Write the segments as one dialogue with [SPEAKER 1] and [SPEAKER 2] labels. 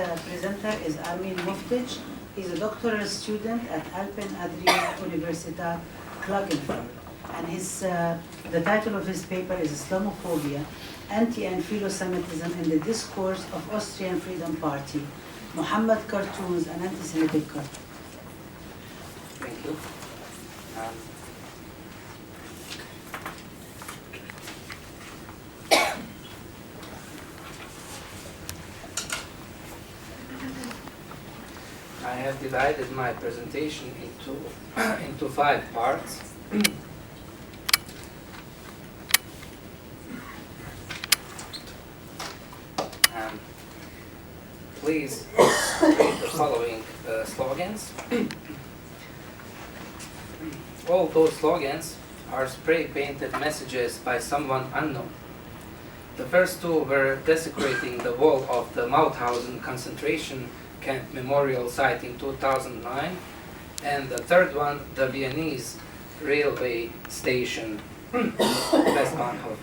[SPEAKER 1] presenter is Armin Muftic. He's a doctoral student at Alpen-Adria-Universität, Klagenfurt. And the title of his paper is Islamophobia, Anti- and Philo-Semitism in the Discourse of Austrian Freedom Party, Muhammad Cartoons and Anti-Semitic Cartoons.
[SPEAKER 2] Thank you. I have divided my presentation into 5 parts. Please read the following slogans. All those slogans are spray-painted messages by someone unknown. The first 2 were desecrating the wall of the Mauthausen concentration camp memorial site in 2009, and the third one, the Viennese railway station, Westbahnhof.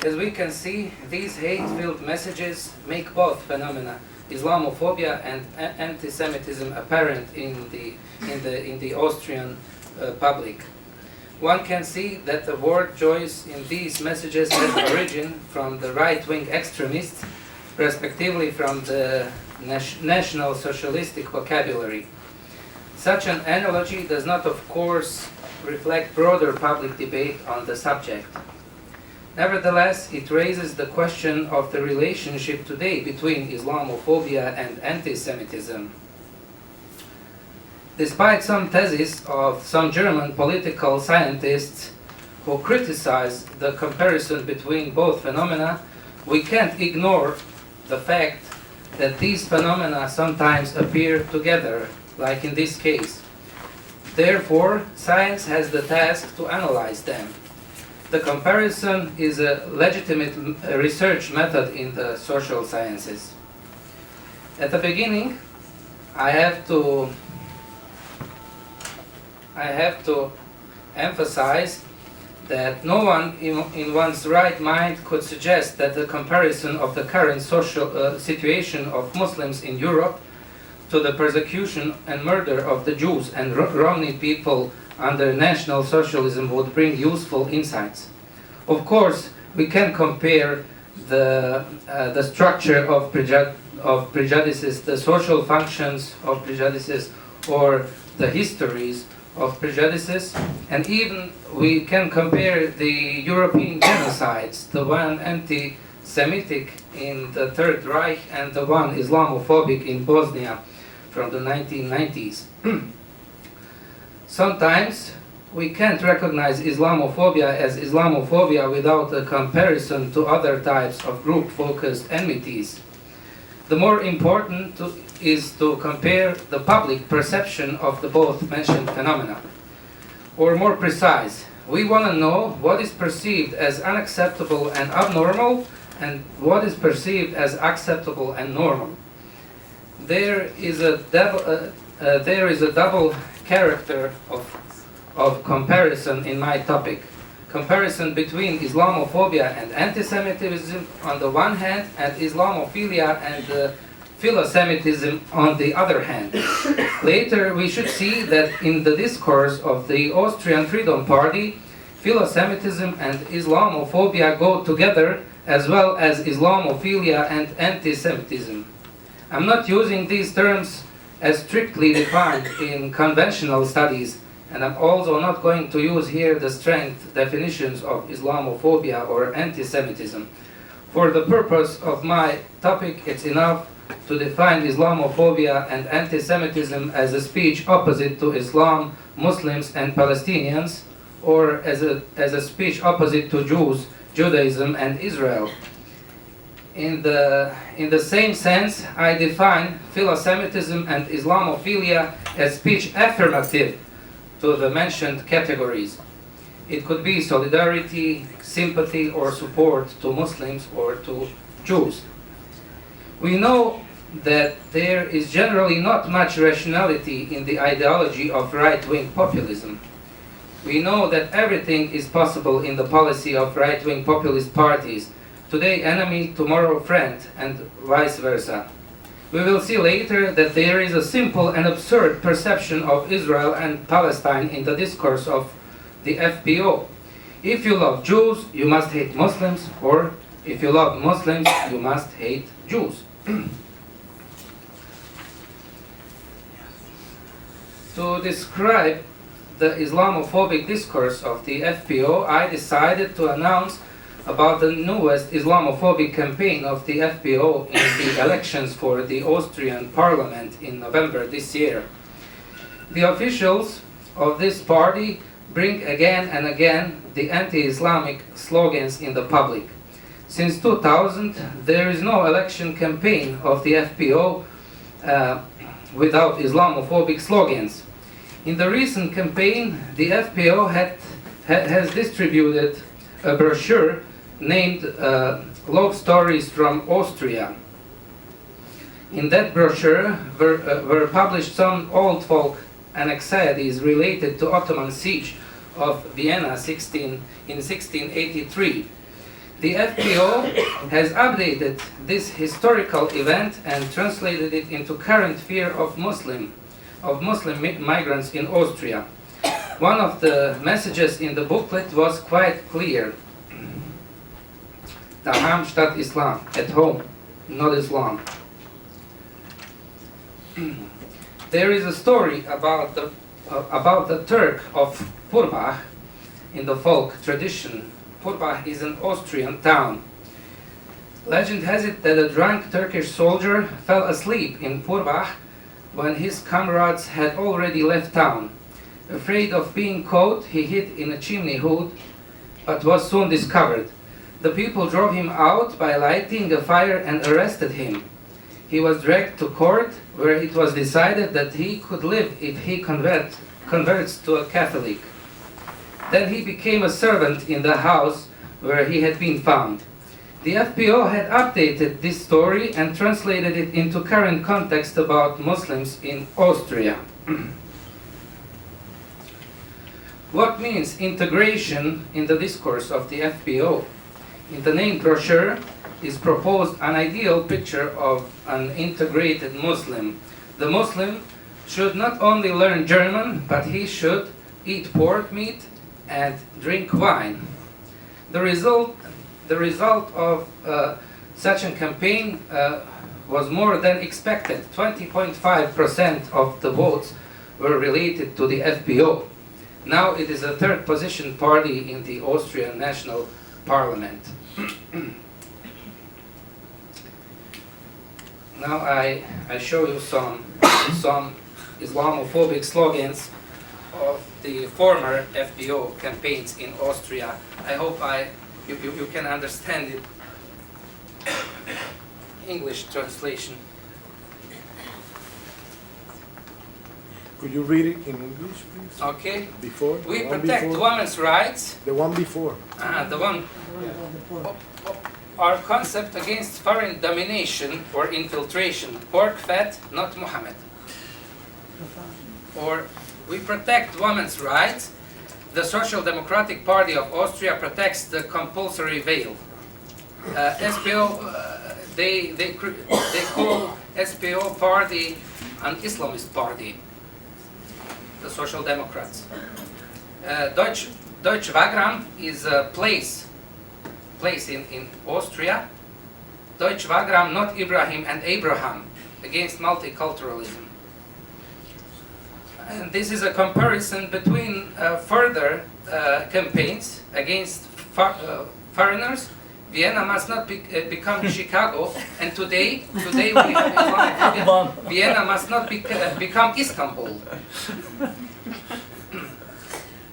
[SPEAKER 2] As we can see, these hate-filled messages make both phenomena, Islamophobia and anti-Semitism, apparent in the Austrian public. One can see that the word choice in these messages has origin from the right-wing extremists, respectively from the National Socialistic vocabulary. Such an analogy does not, of course, reflect broader public debate on the subject. Nevertheless, it raises the question of the relationship today between Islamophobia and anti-Semitism. Despite some theses of some German political scientists who criticize the comparison between both phenomena, we can't ignore the fact that these phenomena sometimes appear together, like in this case. Therefore, science has the task to analyze them. The comparison is a legitimate research method in the social sciences. At the beginning, I have to emphasize that no one in one's right mind could suggest that the comparison of the current social situation of Muslims in Europe to the persecution and murder of the Jews and Romani people under National Socialism would bring useful insights. Of course, we can compare the structure of prejudices, the social functions of prejudices, or the histories of prejudices, and even we can compare the European genocides, the one anti-Semitic in the Third Reich and the one Islamophobic in Bosnia from the 1990s. Sometimes we can't recognize Islamophobia as Islamophobia without a comparison to other types of group-focused enmities. The more important is to compare the public perception of the both mentioned phenomena. Or more precise, we want to know what is perceived as unacceptable and abnormal and what is perceived as acceptable and normal. There is a double character of comparison in my topic. Comparison between Islamophobia and anti-Semitism on the one hand, and Islamophilia and Philo-Semitism on the other hand. Later, we should see that in the discourse of the Austrian Freedom Party, Philo-Semitism and Islamophobia go together, as well as Islamophilia and anti-Semitism. I'm not using these terms as strictly defined in conventional studies, and I'm also not going to use here the strength definitions of Islamophobia or anti-Semitism. For the purpose of my topic, it's enough to define Islamophobia and anti-Semitism as a speech opposite to Islam, Muslims, and Palestinians, or as a speech opposite to Jews, Judaism, and Israel. In the same sense, I define Philo-Semitism and Islamophilia as speech affirmative to the mentioned categories. It could be solidarity, sympathy, or support to Muslims or to Jews. We know that there is generally not much rationality in the ideology of right-wing populism. We know that everything is possible in the policy of right-wing populist parties, today enemy, tomorrow friend, and vice versa. We will see later that there is a simple and absurd perception of Israel and Palestine in the discourse of the FPO. If you love Jews, you must hate Muslims, or if you love Muslims, you must hate Jews. To describe the Islamophobic discourse of the FPO, I decided to announce about the newest Islamophobic campaign of the FPO in the elections for the Austrian parliament in November this year. The officials of this party bring again and again the anti-Islamic slogans in the public. Since 2000, there is no election campaign of the FPO without Islamophobic slogans. In the recent campaign, the FPO has distributed a brochure named Love Stories from Austria. In that brochure were published some old folk anxieties related to Ottoman siege of Vienna in 1683. The FPO has updated this historical event and translated it into current fear of Muslim migrants in Austria. One of the messages in the booklet was quite clear. Daheim statt Islam, at home, not Islam. There is a story about the Turk of Purbach in the folk tradition. Purbach is an Austrian town. Legend has it that a drunk Turkish soldier fell asleep in Purbach when his comrades had already left town. Afraid of being caught, he hid in a chimney hood, but was soon discovered. The people drove him out by lighting a fire and arrested him. He was dragged to court, where it was decided that he could live if he converts to a Catholic. Then he became a servant in the house where he had been found. The FPO had updated this story and translated it into current context about Muslims in Austria. What means integration in the discourse of the FPO? In the name brochure is proposed an ideal picture of an integrated Muslim. The Muslim should not only learn German, but he should eat pork meat and drink wine. The result of such a campaign was more than expected. 20.5% of the votes were related to the FPO. Now it is a third position party in the Austrian National Parliament. Now I show you some Islamophobic slogans of the former FPO campaigns in Austria. I hope you can understand it. English translation.
[SPEAKER 3] Could you read it in English, please?
[SPEAKER 2] Okay.
[SPEAKER 3] Before?
[SPEAKER 2] We protect women's rights.
[SPEAKER 3] The one before.
[SPEAKER 2] The one. Our concept against foreign domination or infiltration. Pork fat, not Muhammad. Or we protect women's rights. The Social Democratic Party of Austria protects the compulsory veil. SPO, they call SPO party an Islamist party. The Social Democrats. Deutsche Wagram is a place in Austria. Deutsche Wagram, not Ibrahim and Abraham, against multiculturalism. And this is a comparison between further campaigns against foreigners. Vienna must not become Chicago, and today we have Islamophobia. Vienna must not become Istanbul.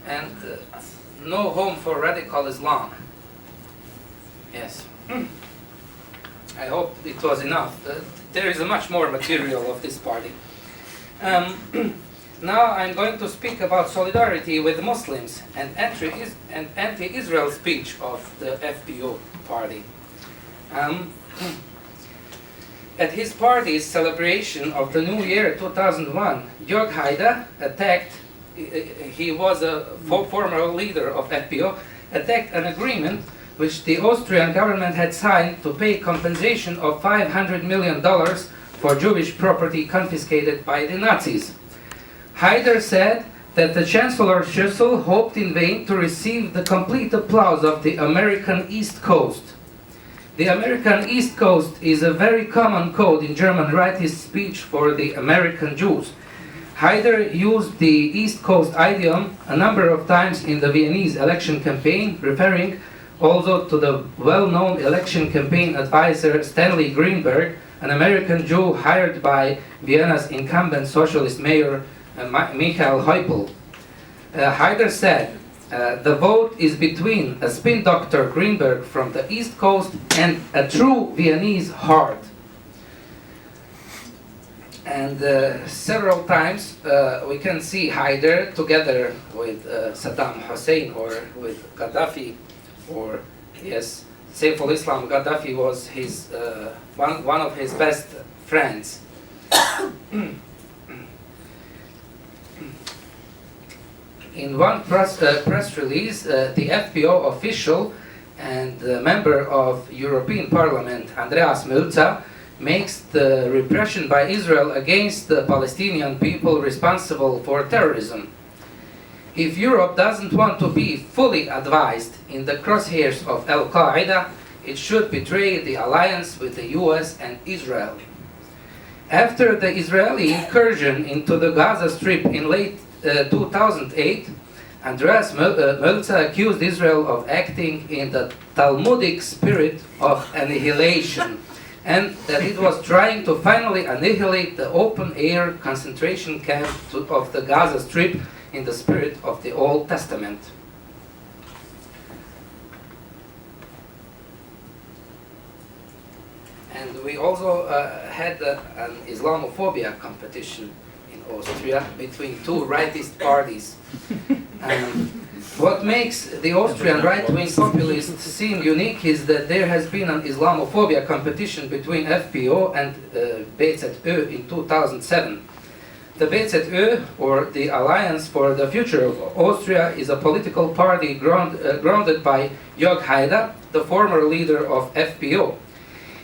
[SPEAKER 2] And no home for radical Islam. Yes. I hope it was enough. There is much more material of this party. Now I'm going to speak about solidarity with Muslims and anti-Israel speech of the FPO party. At his party's celebration of the New Year 2001, Jörg Haider attacked, he was a former leader of FPO, attacked an agreement which the Austrian government had signed to pay compensation of $500 million for Jewish property confiscated by the Nazis. Haider said that the Chancellor Schüssel hoped in vain to receive the complete applause of the American East Coast. The American East Coast is a very common code in German rightist speech for the American Jews. Haider used the East Coast idiom a number of times in the Viennese election campaign, referring also to the well-known election campaign advisor Stanley Greenberg, an American Jew hired by Vienna's incumbent socialist mayor Michael Heupel. Haider said, the vote is between a spin doctor Greenberg from the East Coast and a true Viennese heart. And several times we can see Haider together with Saddam Hussein or with Gaddafi, or yes, Saiful Islam Gaddafi was his one of his best friends. In one press release, the FPO official and member of European Parliament, Andreas Mölzer, makes the repression by Israel against the Palestinian people responsible for terrorism. If Europe doesn't want to be fully advised in the crosshairs of Al-Qaeda, it should betray the alliance with the US and Israel. After the Israeli incursion into the Gaza Strip in late 2008, Andreas Mölzer accused Israel of acting in the Talmudic spirit of annihilation, and that it was trying to finally annihilate the open-air concentration camp of the Gaza Strip in the spirit of the Old Testament. And we also had an Islamophobia competition in Austria between two rightist parties. What makes the Austrian right-wing populists seem unique is that there has been an Islamophobia competition between FPO and BZÖ in 2007. The BZÖ, or the Alliance for the Future of Austria, is a political party grounded by Jörg Haider, the former leader of FPO.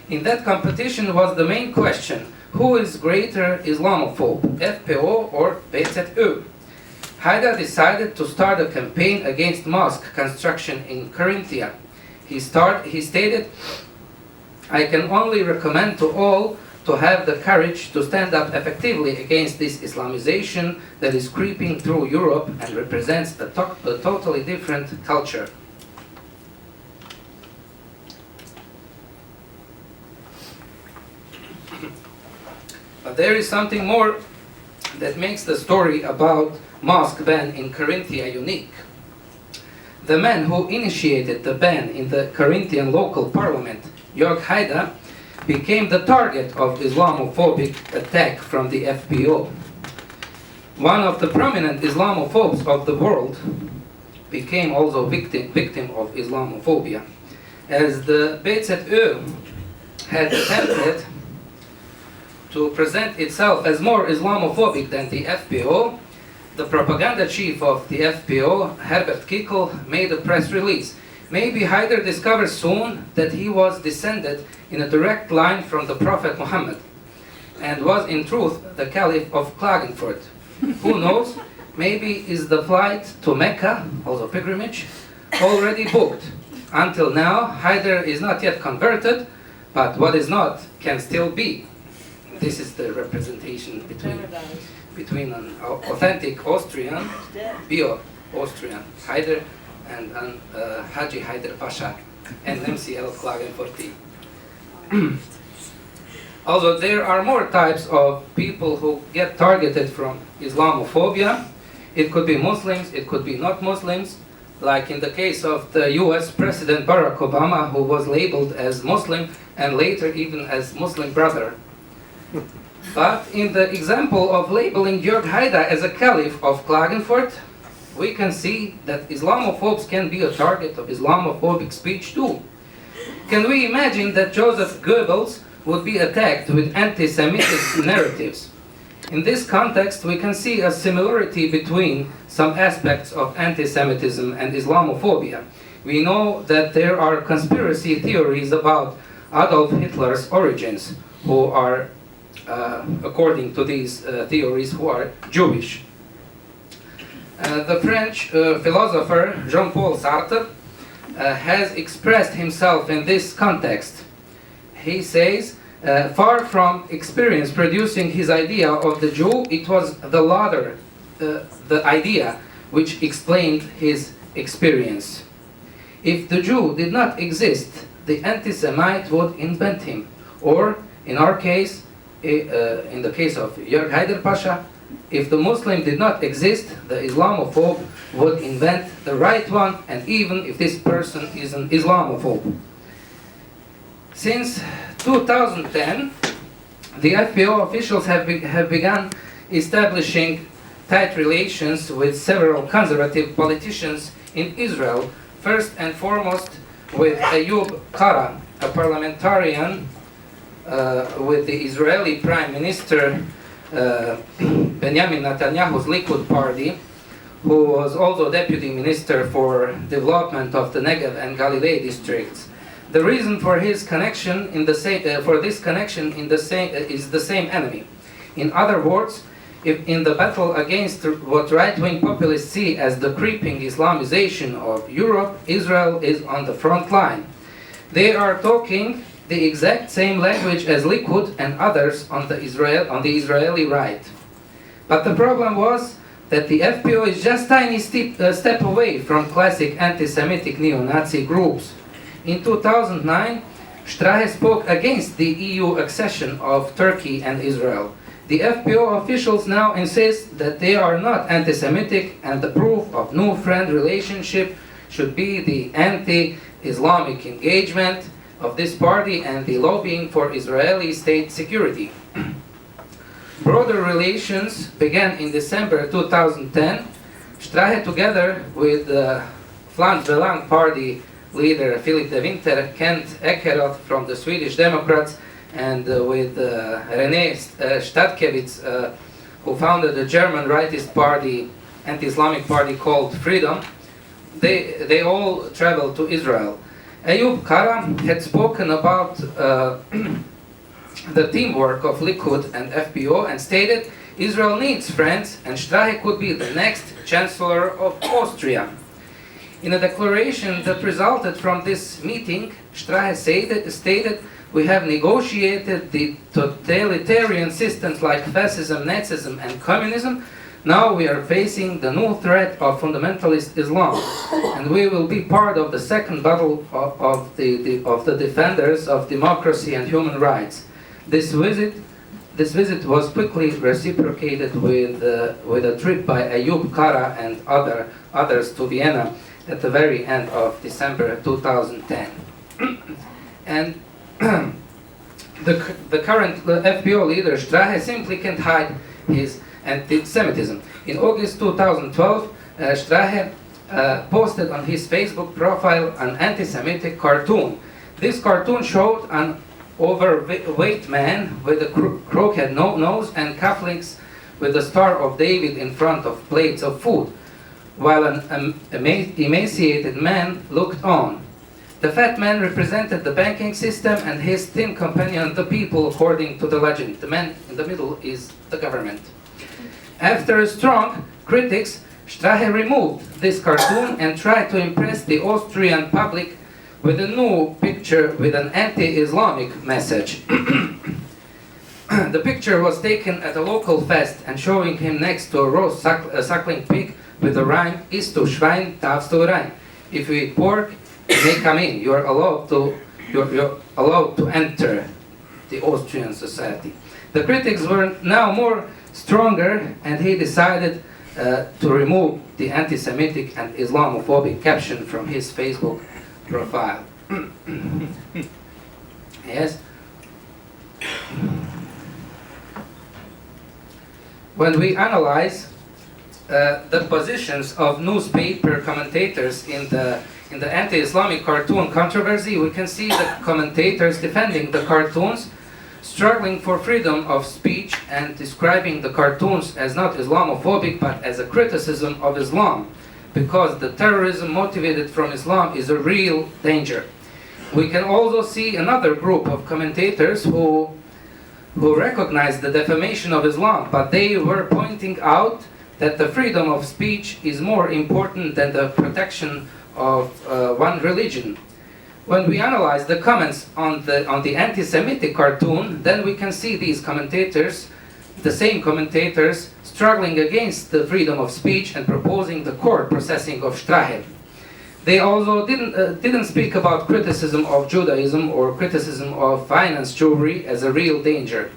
[SPEAKER 2] In that competition was the main question: who is greater Islamophobe, FPO or BZÖ? Haider decided to start a campaign against mosque construction in Carinthia. He stated, "I can only recommend to all to have the courage to stand up effectively against this Islamization that is creeping through Europe and represents a totally different culture." But there is something more that makes the story about mosque ban in Carinthia unique. The man who initiated the ban in the Carinthian local parliament, Jörg Haider, became the target of Islamophobic attack from the FPO. One of the prominent Islamophobes of the world became also victim of Islamophobia. As the BZÖ had attempted to present itself as more Islamophobic than the FPO, the propaganda chief of the FPO, Herbert Kickl, made a press release. Maybe Haider discovers soon that he was descended in a direct line from the Prophet Muhammad and was in truth the Caliph of Klagenfurt. Who knows, maybe is the flight to Mecca, also pilgrimage, already booked. Until now, Haider is not yet converted, but what is not can still be. This is the representation between an authentic Austrian, bio-Austrian Haider, and an Haji Haider Pasha, and MCL Klagenfurti. Also, there are more types of people who get targeted from Islamophobia. It could be Muslims, it could be not Muslims, like in the case of the US President Barack Obama, who was labeled as Muslim and later even as Muslim brother. But in the example of labeling Jörg Haider as a caliph of Klagenfurt, we can see that Islamophobes can be a target of Islamophobic speech too. Can we imagine that Joseph Goebbels would be attacked with anti-Semitic narratives? In this context, we can see a similarity between some aspects of anti-Semitism and Islamophobia. We know that there are conspiracy theories about Adolf Hitler's origins, who are according to these theories, who are Jewish. The French philosopher Jean-Paul Sartre has expressed himself in this context. He says, far from experience producing his idea of the Jew, it was the latter, the idea, which explained his experience. If the Jew did not exist, the anti-Semite would invent him. Or, in our case, in the case of Jörg Haider Pasha, if the Muslim did not exist, the Islamophobe would invent the right one, and even if this person is an Islamophobe. Since 2010, the FPO officials have begun establishing tight relations with several conservative politicians in Israel, first and foremost with Ayub Kara, a parliamentarian with the Israeli Prime Minister Benjamin Netanyahu's Likud party, who was also deputy minister for development of the Negev and Galilee districts. The reason for his connection is the same enemy. In other words, if in the battle against what right-wing populists see as the creeping Islamization of Europe, Israel is on the front line. They are talking the exact same language as Likud and others on the Israeli right. But the problem was that the FPO is just a tiny step away from classic anti-Semitic neo-Nazi groups. In 2009, Strahe spoke against the EU accession of Turkey and Israel. The FPO officials now insist that they are not anti-Semitic, and the proof of new friend relationship should be the anti-Islamic engagement of this party and the lobbying for Israeli state security. Broader relations began in December 2010. Strahe, together with the Vlaams Belang party leader Philip de Winter, Kent Ekeroth from the Swedish Democrats, and with René Stadkevitz, who founded the German rightist party, anti-Islamic party called Freedom, they all traveled to Israel. Ayub Kara had spoken about the teamwork of Likud and FPO and stated, Israel needs friends and Strahe could be the next Chancellor of Austria. In a declaration that resulted from this meeting, Strahe stated, we have negotiated the totalitarian systems like fascism, Nazism and communism. Now we are facing the new threat of fundamentalist Islam, and we will be part of the second battle of the defenders of democracy and human rights. This visit was quickly reciprocated with a trip by Ayub Kara and others to Vienna at the very end of December 2010. And the current FPO leader, Strahe, simply can't hide his anti-Semitism. In August 2012, Strahe posted on his Facebook profile an anti-Semitic cartoon. This cartoon showed an overweight man with a crooked nose and cufflinks with the Star of David in front of plates of food, while an emaciated man looked on. The fat man represented the banking system and his thin companion the people, according to the legend. The man in the middle is the government. After strong critics, Strahe removed this cartoon and tried to impress the Austrian public with a new picture with an anti-Islamic message. The picture was taken at a local fest and showing him next to a raw suckling pig with the rhyme, Isst du Schwein, darfst du rein. If you eat pork, you may come in. You're allowed to enter the Austrian society. The critics were now more stronger, and he decided to remove the anti-Semitic and Islamophobic caption from his Facebook profile. Yes. When we analyze the positions of newspaper commentators in the anti-Islamic cartoon controversy, we can see the commentators defending the cartoons, struggling for freedom of speech and describing the cartoons as not Islamophobic but as a criticism of Islam, because the terrorism motivated from Islam is a real danger. We can also see another group of commentators who who recognized the defamation of Islam, but they were pointing out that the freedom of speech is more important than the protection of one religion. When we analyze the comments on the anti-Semitic cartoon, then we can see these commentators, the same commentators, struggling against the freedom of speech and proposing the court processing of Strahe. They also didn't speak about criticism of Judaism or criticism of finance Jewry as a real danger,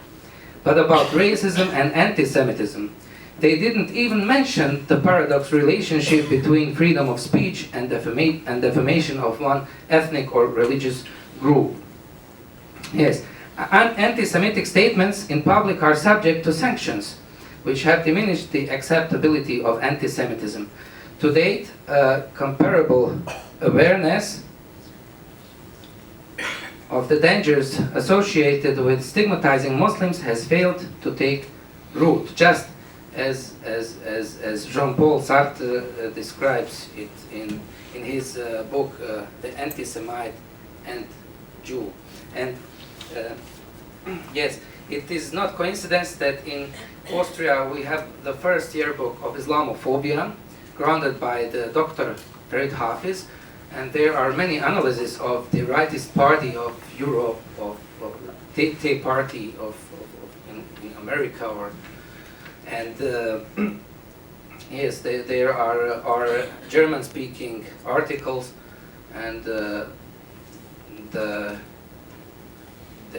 [SPEAKER 2] but about racism and anti-Semitism. They didn't even mention the paradox relationship between freedom of speech and defamation of one ethnic or religious group. Yes, anti-Semitic statements in public are subject to sanctions, which have diminished the acceptability of anti-Semitism. To date, comparable awareness of the dangers associated with stigmatizing Muslims has failed to take root, just as Jean-Paul Sartre describes it in his book, The Anti-Semite and Jew. And yes, it is not coincidence that in Austria we have the first yearbook of Islamophobia, grounded by the Dr. Farid Hafiz, and there are many analyses of the rightist party of Europe, of Tea Party in America, and yes, there are German-speaking articles, and the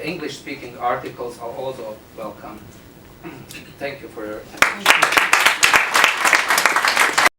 [SPEAKER 2] English-speaking articles are also welcome. Thank you for your attention.